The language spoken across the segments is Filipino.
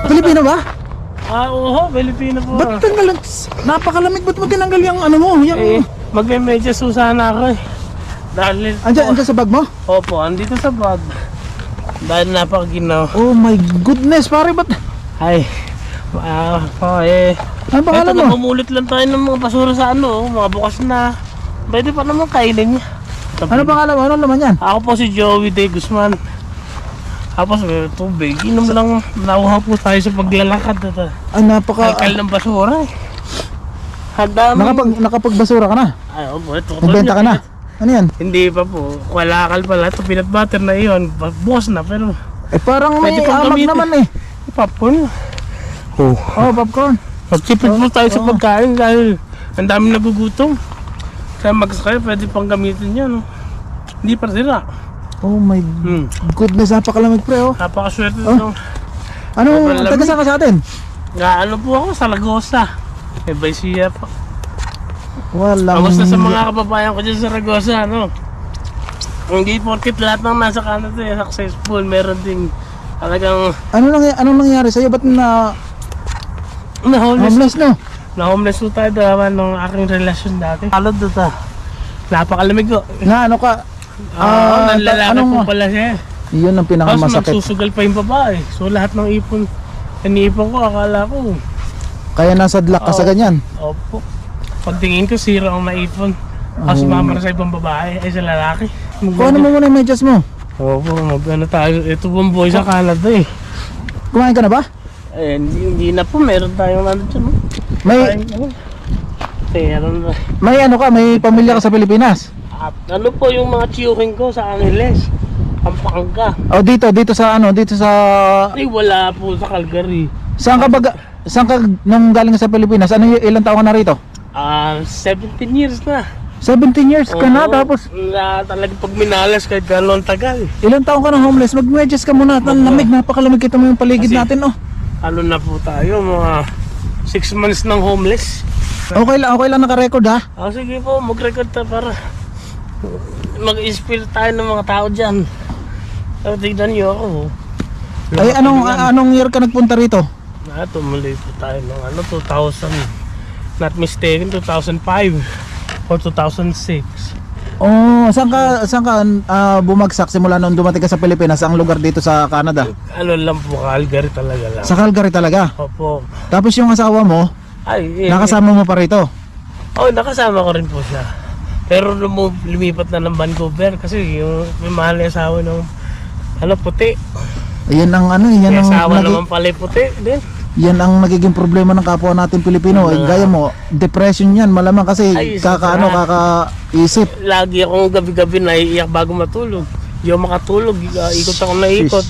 Pilipino ba? Oo, Pilipino po. Ba't tanggal? Napakalamig, ba't mo tinanggal yung ano mo? Yung... Magme-medyas po sana ako eh. Dahil Andiyan sa bag mo? Opo, andito sa bag. Dahil napakaginaw. Oh my goodness, pare, ba't? Ay, Ano pangalan mo? Namumulit lang tayo ng mga basura sa mga bukas na. Pwede pa naman kainin niya. Ano pangalan mo? Ano naman yan? Ako po si Joey De Guzman. Tapos may tubig. Inom lang, nauhaw po tayo sa paglalakad. Ay, Kalkal ng basura eh. Hadami. Nakapagbasura ka na? Ay, opo, ito. Nagbenta ka na? Ano yan? Hindi pa po. Kalakal pala. Ito peanut butter na iyon. Bukas na pero... Parang may pwede pang amag gamitin. naman eh. Popcorn. Oh, popcorn. Magtipid mo tayo sa pagkain dahil ang dami nagugutom. Kaya magsakay, pwede pang gamitin yan. Hindi pa sira. Oh my goodness, napakalamig pre oh. Napakaswerte nung. Anong taga saan ka sa atin? Ano po ako, Saragossa. May Baisiya po. Walang... Kamusta sa mga kababayan ko dyan sa Saragossa, Hindi porkit lahat ng nasa Canada successful. Meron ding talagang... Anong nangyari sa'yo? Ba't homeless no? Na-homeless po tayo dahil ng aking relasyon dati. Kalod doon napakalamig ko. Ano ka? Nanlalaki po pala siya. Yun ang Tapos pinakamasakit. magsusugal pa yung babae. So lahat ng iniipon ko, akala ko. Kaya nasa luck ka sa ganyan? Opo. Pagtingin ko, sira ang naipon. Tapos sumama na sa ibang babae, ay sa lalaki. Kuhanin mo muna yung medyas mo. Opo, tayo. Ito pong boy sa Canada eh. Kumain ka na ba? Hindi na po, meron tayong dyan. May ano ka, may pamilya ka sa Pilipinas? At ano po yung mga tiyuhin ko sa Angeles, Pampanga. Oh, dito sa Ay, wala po sa Calgary. Saan ka nung galing ka sa Pilipinas? Ilang taon ka na rito? 17 years na. 17 years ka na, tapos Talagang pag minalas kahit gano'n tagal. ilang taon ka na homeless? Mag-medyas ka muna. Lamig, napakalamig, kita mo yung paligid natin oh. Ano na po tayo, mga 6 months ng homeless. Okay lang naka-record ha? Sige po, mag-record ta para mag-inspire tayo ng mga tao dyan. Pero tignan nyo ako. Ay, anong year ka nagpunta rito? Tumuloy po tayo ng 2000. Not mistaken, 2005 or 2006. Oh, saan ka bumagsak simula nung dumating ka sa Pilipinas? Ang lugar dito sa Canada? Ano lang po, Calgary talaga lang. Sa Calgary talaga? Opo. Tapos yung asawa mo, nakasama mo pa rito? Nakasama ko rin po siya. Pero lumipat na ng Vancouver kasi yung may mahal na asawa ng puti. Yan ang May asawa naman pala puti din. Yan ang nagiging problema ng kapwa natin Pilipino. Gaya mo, depression yan malamang kasi kakaisip. Lagi akong gabi-gabi naiiyak bago matulog. Hindi ako makatulog, ikot ako na ikot.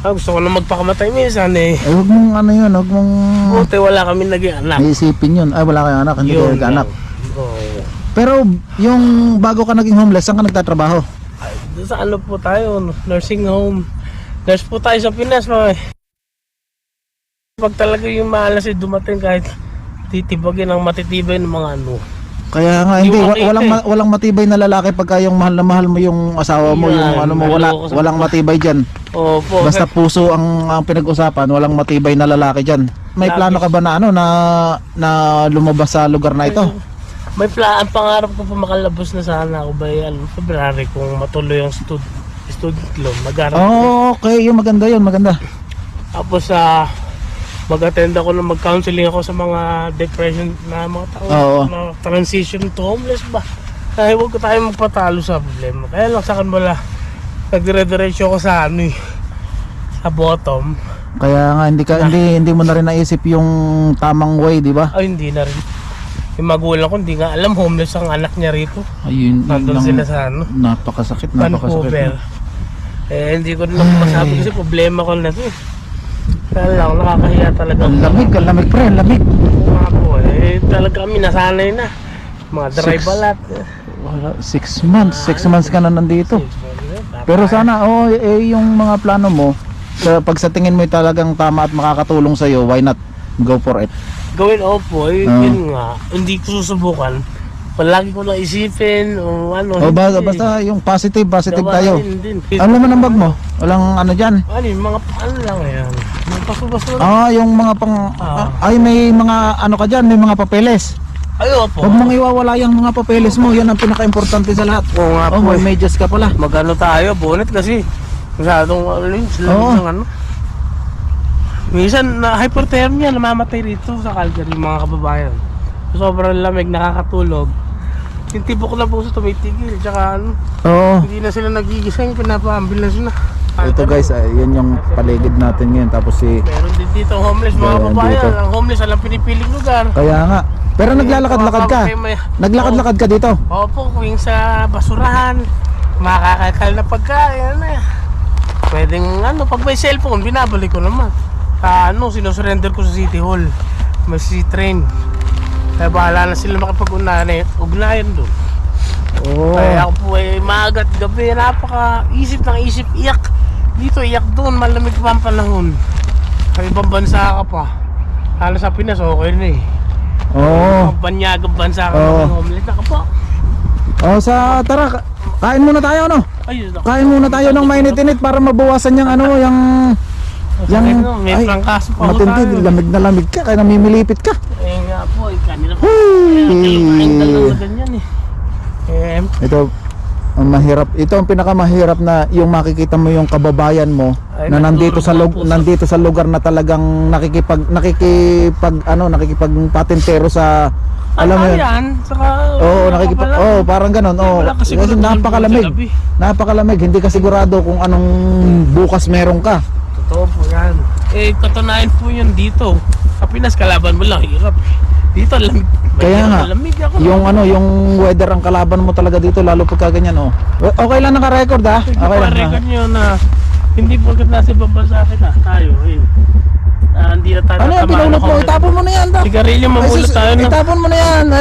Gusto ko na magpakamatay minsan eh. Huwag mong huwag mong... Buti wala kami naging anak. Iisipin yun. Ay, wala kayong anak, hindi kayo nag-anak. Pero yung bago ka naging homeless, saan ka nagtatrabaho? Sa po tayo, nursing home. Nurse po tayo sa Pinas. Pag talaga yung malas ay dumating kahit titibagin ang matitibay ng mga Kaya nga walang matibay na lalaki pagka yung mahal na mahal mo yung asawa mo, yung walang matibay diyan. Opo. Basta puso ang pinag-usapan, walang matibay na lalaki diyan. May plano ka ba na lumabas sa lugar na ito? May ang pangarap ko po makalabos na sana ako by February kung matuloy yung student loan. Okay, yung maganda. Tapos mag-attend ako ng mag-counseling ako sa mga depression na mga tao na transition to homeless ba. Kaya huwag ko tayo magpatalo sa problema. Kaya lang sa akin wala. Nagdire-diretso ako sa sa bottom. Kaya nga hindi mo na rin naisip yung tamang way, di ba? Hindi na rin. Yung magulang ko hindi nga alam homeless ang anak niya rito. Ayun nandun sila sa napakasakit. Vancouver. Hindi ko lang masabi kasi problema ko na to. Kaya lang, nakakahiya talaga. Ang lamig pre, ang lamig. Talaga kami nasanay na. Mga dry balat. 6 months ka na nandito. Pero sana, yung mga plano mo, pag sa tingin mo talagang tama at makakatulong sa'yo, why not go for it? Gawin po, yun nga. Hindi ko susubukan. Palagi ko lang isipin o basta yung positive tayo. Din. Ano naman ang bag mo? Walang ano dyan. Ano yung mga ano lang yan. Mga paso-basura. Yung mga ay may mga ano ka dyan, may mga papeles. Ayo po. Huwag mong iwawala yung mga papeles mo, yan ang pinaka-importante sa lahat. Oo nga po. May medyas ka pala. Magano tayo, bonnet kasi. Masyadong ano. Minsan na hypothermia, namamatay rito sa Calgary mga kababayan. Sobrang lamig, nakakatulog. Yung tibok na puso tumitigil, tsaka ano, hindi na sila nagigising, pinapa-ambulance na. Ito guys, yan yung paligid natin ngayon. Tapos meron din dito homeless mga kababayan. Ang homeless alam pinipiling lugar. Kaya nga. Pero naglalakad-lakad ka. Naglakad-lakad ka dito. Opo, kung sa basurahan, makakakal na pagkain. Pwedeng ano, pag may cellphone, binabalik ko naman. Sinusurrender ko sa City Hall. May C-train. Kaya bahala na sila makipag-ugnayan doon. Kaya ako po maagat gabi, napaka-isip ng isip, iyak. Dito, iyak doon, malamig pa ang panahon. Sa ibang bansa ka pa. Halos sa Pinas, okay na eh. Banyagang bansa ka ng homeless na ka pa. Tara, kain muna tayo, no? Kain muna tayo ng mainit-init para mabawasan yung ano, yung may prangkaso pa matindi, lamig na lamig ka, kaya namimilipit ka. Nga po, kanina po. Kailangan dalawa na ganyan eh. Ito, ang mahirap, ito ang pinakamahirap na yung makikita mo yung kababayan mo na nandito sa lugar na talagang nakikipagpatintero sa alam mo yun. Parang ganon. Kasi napakalamig, hindi ka sigurado kung anong bukas meron ka. Totoo po yan. Katunayan po yun dito. Sa Pinas, kalaban mo lang, hirap. Dito, lamig. Kaya nga, yung weather ang kalaban mo talaga dito, lalo pagka ganyan, Okay lang naka-record, ha? Okay lang. Record nyo na hindi porket nasa ibang bansa kita, tayo, hindi na tayo tinulog mo, itapon mo na yan, sigarilyo, mamulot tayo na. Itapon mo na yan,